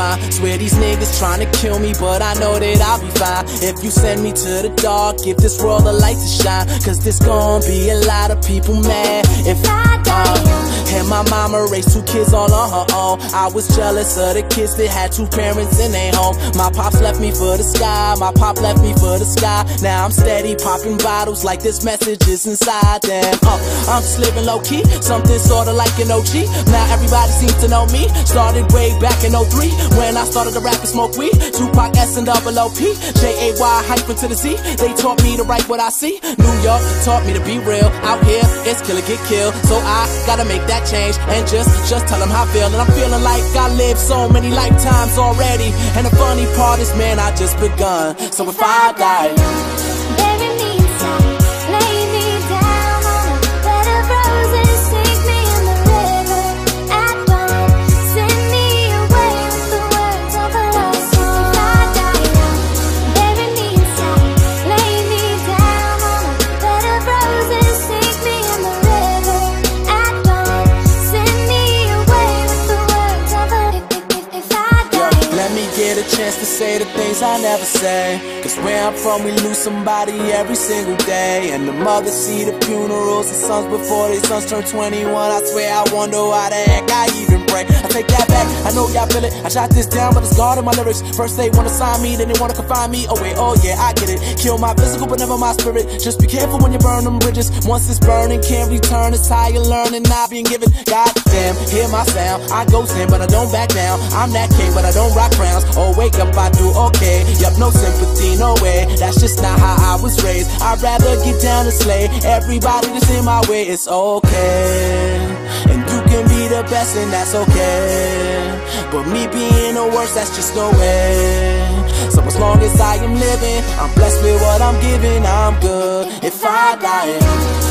mind. Swear these niggas trying to kill me, but I know that I'll be fine. If you send me to the dark, give this world a light to shine. Cause there's gonna be a lot of people mad if I die. And my mama raised 2 kids all on her own. I was jealous of the kids that had 2 parents in their home. My pops left me for the sky, my pop left me for the sky. Now I'm steady popping bottles like this message is inside them. I'm just living low-key, something sorta like an OG. Now everybody seems to know me. Started way back in 03 when I started to rap and smoke weed. Tupac S and double OP, J-A-Y hyphen to the Z. They taught me to write what I see. New York taught me to be real. Out here, it's kill or get killed. So I gotta make that change and just tell them how I feel. And I'm feeling like I lived so many lifetimes already. And the funny part is, man, I just begun. So if I die, bury me inside, lay me down on a bed of roses, sink me in the river at dawn, send me away with the words of a love song. If I die young, bury me inside, lay me down on a bed of roses, sink me in the river at dawn, send me away with the words of a if I die. Let me get a chance to say the things I never say. Cause where I'm from, we lose somebody every single day. And the mothers see the funerals of sons before their sons turn 21. I swear I wonder why the heck I even pray. I take that back, I know y'all feel it. I shot this down, but it's God in my lyrics. First they wanna sign me, then they wanna confine me. Oh wait, oh yeah, I get it. Kill my physical, but never my spirit. Just be careful when you burn them bridges. Once it's burning, can't return. It's how you learn and not being given. Goddamn, hear my sound. I go in, but I don't back down. I'm that king, but I don't rock crowns. Oh, wake up, I do okay. Yup, no sympathy, no way. That's just not how I was raised. I'd rather get down and slay everybody that's in my way. It's okay, and you can be the best, and that's okay. But me being the worst, that's just no way. So as long as I am living, I'm blessed with what I'm giving. I'm good if I die.